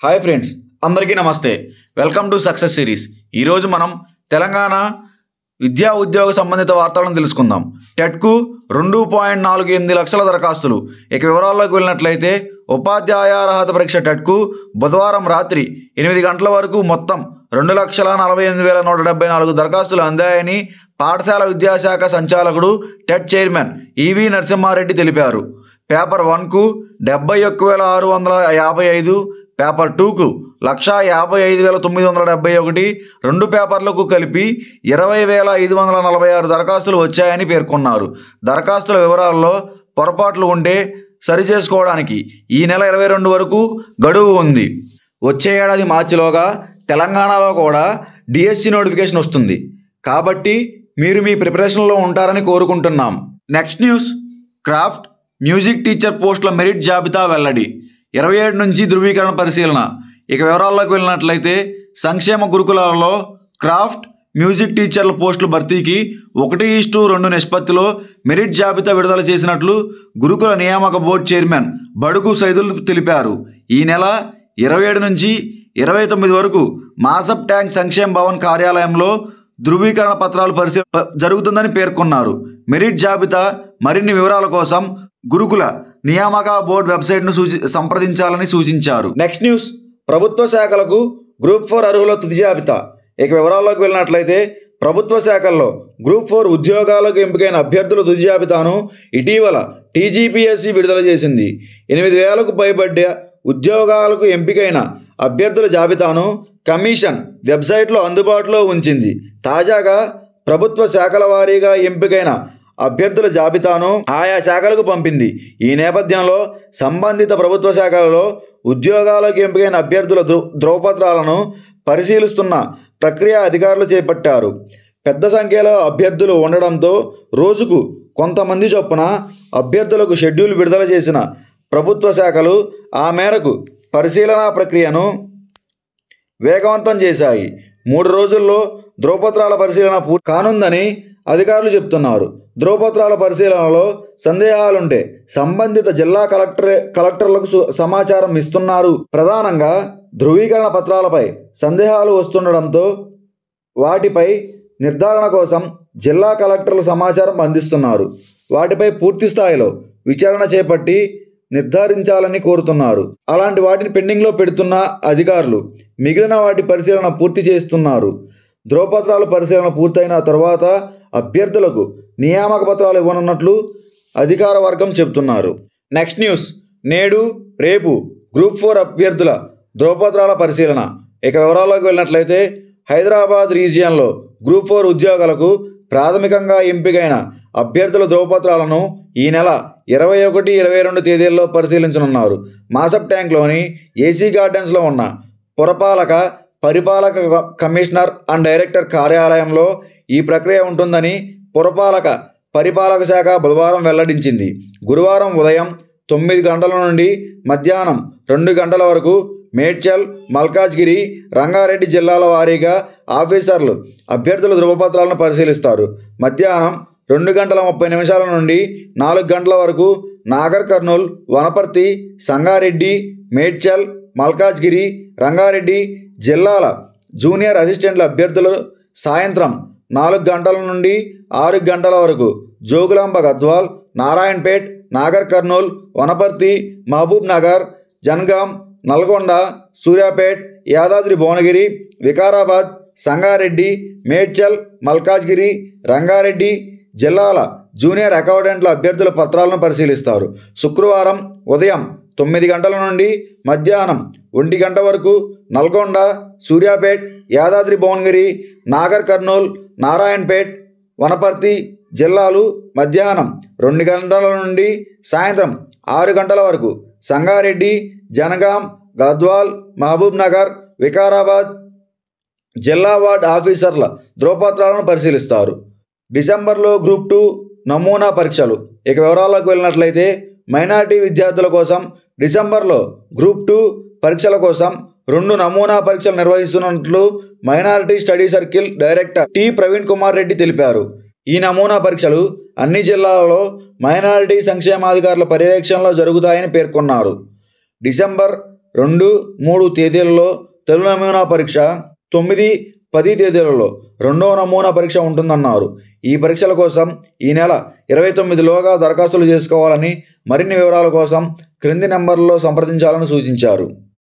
Hi friends, అందరికీ నమస్తే. Welcome to success series. ఈరోజు మనం తెలంగాణ విద్యా ఉద్యోగ సంబంధిత వార్తలను తెలుసుకుందాం. టెట్కు 2.48 లక్షల దరఖాస్తులు. ఇక వివరాల్లోకి వెళ్ళినట్లయితే ఉపాధ్యాయ అర్హత పరీక్ష టెట్కు బుధవారం రాత్రి 8 గంటల వరకు మొత్తం 2,48,174 దరఖాస్తులు అందాయని పాఠశాల విద్యాశాఖ సంచాలకుడు టెట్ చైర్మన్ ఈవి నరసింహారెడ్డి తెలిపారు. పేపర్ 1కు 71,655, పేపర్ 2కు 1,55,971, 2 పేపర్లకు కలిపి 20,546 దరఖాస్తులు వచ్చాయని పేర్కొన్నారు. దరఖాస్తుల వివరాల్లో పొరపాట్లు ఉంటే సరిచేసుకోవడానికి ఈ నెల 22 వరకు గడువు ఉంది. వచ్చే ఏడాది మార్చిలోగా తెలంగాణలో కూడా డిఎస్సి నోటిఫికేషన్ వస్తుంది. కాబట్టి మీరు మీ ప్రిపరేషన్లో ఉంటారని కోరుకుంటున్నాం. Next news, craft music teacher పోస్టుల మెరిట్ జాబితా వెల్లడి. 27 నుంచి ధృవీకరణ పరిశీలన. ఇక వివరాల్లోకి వెళ్ళినట్లయితే సంక్షేమ గురుకులాలలో క్రాఫ్ట్ మ్యూజిక్ టీచర్ల పోస్టుల భర్తీకి 1:2 నిష్పత్తిలో మెరిట్ జాబితా విడుదల చేసినట్లు గురుకుల నియామక బోర్డు చైర్మన్ బడుగు సైదుల్ తెలిపారు. ఈ నెల 27 నుంచి 29 వరకు మాసబ్ ట్యాంక్ సంక్షేమ భవన్ కార్యాలయంలో ధృవీకరణ పత్రాలు పరిశీలన జరుగుతుందని పేర్కొన్నారు. మెరిట్ జాబితా మరిన్ని వివరాల కోసం గురుకుల నియామక బోర్డు వెబ్సైట్ను సంప్రదించాలని సూచించారు. నెక్స్ట్ న్యూస్, ప్రభుత్వ శాఖలకు గ్రూప్ 4 అర్హుల తుది జాబితా. ఇక వివరాల్లోకి వెళ్ళినట్లయితే ప్రభుత్వ శాఖల్లో గ్రూప్ 4 ఉద్యోగాలకు ఎంపికైన అభ్యర్థుల తుది జాబితాను ఇటీవల టీజీపీఎస్సీ విడుదల చేసింది. 8,000కు పైబడ్డ ఉద్యోగాలకు ఎంపికైన అభ్యర్థుల జాబితాను కమిషన్ వెబ్సైట్లో అందుబాటులో ఉంచింది. తాజాగా ప్రభుత్వ శాఖల వారీగా ఎంపికైన అభ్యర్థుల జాబితాను ఆయా శాఖలకు పంపింది. ఈ నేపథ్యంలో సంబంధిత ప్రభుత్వ శాఖలలో ఉద్యోగాలకు ఎంపికైన అభ్యర్థుల ధ్రువపత్రాలను పరిశీలిస్తున్న ప్రక్రియ అధికారులు చేపట్టారు. పెద్ద సంఖ్యలో అభ్యర్థులు ఉండడంతో రోజుకు కొంతమంది చొప్పున అభ్యర్థులకు షెడ్యూల్ విడుదల చేసిన ప్రభుత్వ శాఖలు ఆ మేరకు పరిశీలనా ప్రక్రియను వేగవంతం చేశాయి. 3 రోజుల్లో ధ్రువపత్రాల పరిశీలన పూర్తి కానుందని అధికారులు చెబుతున్నారు. ధ్రువపత్రాల పరిశీలనలో సందేహాలుంటే సంబంధిత జిల్లా కలెక్టర్లకు సమాచారం ఇస్తున్నారు. ప్రధానంగా ధృవీకరణ పత్రాలపై సందేహాలు వస్తుండడంతో వాటిపై నిర్ధారణ కోసం జిల్లా కలెక్టర్లు సమాచారం అందిస్తున్నారు. వాటిపై పూర్తి స్థాయిలో విచారణ చేపట్టి నిర్ధారించాలని కోరుతున్నారు. అలాంటి వాటిని పెండింగ్లో పెడుతున్న అధికారులు మిగిలిన వాటి పరిశీలన పూర్తి చేస్తున్నారు. ధ్రువపత్రాల పరిశీలన పూర్తయిన తర్వాత అభ్యర్థులకు నియామక పత్రాలు ఇవ్వనున్నట్లు అధికార వర్గం చెబుతున్నారు. నెక్స్ట్ న్యూస్, నేడు రేపు గ్రూప్ 4 అభ్యర్థుల ధ్రువపత్రాల పరిశీలన. ఇక వివరాల్లోకి వెళ్ళినట్లయితే హైదరాబాద్ రీజియన్లో గ్రూప్ 4 ఉద్యోగాలకు ప్రాథమికంగా ఎంపికైన అభ్యర్థుల ధ్రువపత్రాలను ఈ నెల 21, 22 తేదీల్లో పరిశీలించనున్నారు. మాసబ్ ట్యాంక్లోని ఏసీ గార్డెన్స్లో ఉన్న పురపాలక పరిపాలక కమిషనర్ అండ్ డైరెక్టర్ కార్యాలయంలో ఈ ప్రక్రియ ఉంటుందని పురపాలక పరిపాలక శాఖ బుధవారం వెల్లడించింది. గురువారం ఉదయం 9 గంటల నుండి మధ్యాహ్నం 2 గంటల వరకు మేడ్చల్, మల్కాజ్గిరి, రంగారెడ్డి జిల్లాల వారీగా ఆఫీసర్లు అభ్యర్థుల ధ్రువపత్రాలను పరిశీలిస్తారు. మధ్యాహ్నం 2:30 నుండి 4 గంటల వరకు నాగర్ కర్నూల్, వనపర్తి, సంగారెడ్డి, మేడ్చల్, మల్కాజ్గిరి, రంగారెడ్డి జిల్లాల జూనియర్ అసిస్టెంట్ల అభ్యర్థులు సాయంత్రం 4 గంటల నుండి 6 గంటల వరకు జోగులాంబ గద్వాల్, నారాయణపేట్, నాగర్ కర్నూల్, వనపర్తి, మహబూబ్ నగర్, జన్గాం, నల్గొండ, సూర్యాపేట్, యాదాద్రి భువనగిరి, వికారాబాద్, సంగారెడ్డి, మేడ్చల్, మల్కాజ్గిరి, రంగారెడ్డి జిల్లాల జూనియర్ అకౌంటెంట్ల అభ్యర్థుల పత్రాలను పరిశీలిస్తారు. శుక్రవారం ఉదయం 9 గంటల నుండి మధ్యాహ్నం 1 గంట వరకు నల్గొండ, సూర్యాపేట్, యాదాద్రి భువనగిరి, నాగర్ కర్నూల్, నారాయణపేట్, వనపర్తి జిల్లాలు మధ్యాహ్నం 2 గంటల నుండి సాయంత్రం 6 గంటల వరకు సంగారెడ్డి, జనగాం, గద్వాల్, మహబూబ్ నగర్, వికారాబాద్ జిల్లా వార్డ్ ఆఫీసర్ల ధ్రువపత్రాలను పరిశీలిస్తారు. డిసెంబర్లో గ్రూప్ 2 నమూనా పరీక్షలు. ఇక వివరాల్లోకి వెళ్ళినట్లయితే మైనారిటీ విద్యార్థుల కోసం డిసెంబర్లో గ్రూప్ 2 పరీక్షల కోసం 2 నమూనా పరీక్షలు నిర్వహిస్తున్నట్లు minority study circle director T Praveen Kumar Reddy తెలిపారు. ఈ నమూనా పరీక్షలు అన్ని జిల్లాలలో మైనారిటీ సంక్షేమాధికారుల పర్యవేక్షణలో జరుగుతాయని పేర్కొన్నారు. డిసెంబర్ 2, 3 తేదీలలో తొలి నమూనా పరీక్ష, 9, 10 తేదీలలో రెండవ నమూనా పరీక్ష ఉంటుందన్నారు. ఈ పరీక్షల కోసం ఈ నెల 29లోగా దరఖాస్తులు చేసుకోవాలని, మరిన్ని వివరాల కోసం క్రింది నెంబర్లలో సంప్రదించాలని సూచించారు.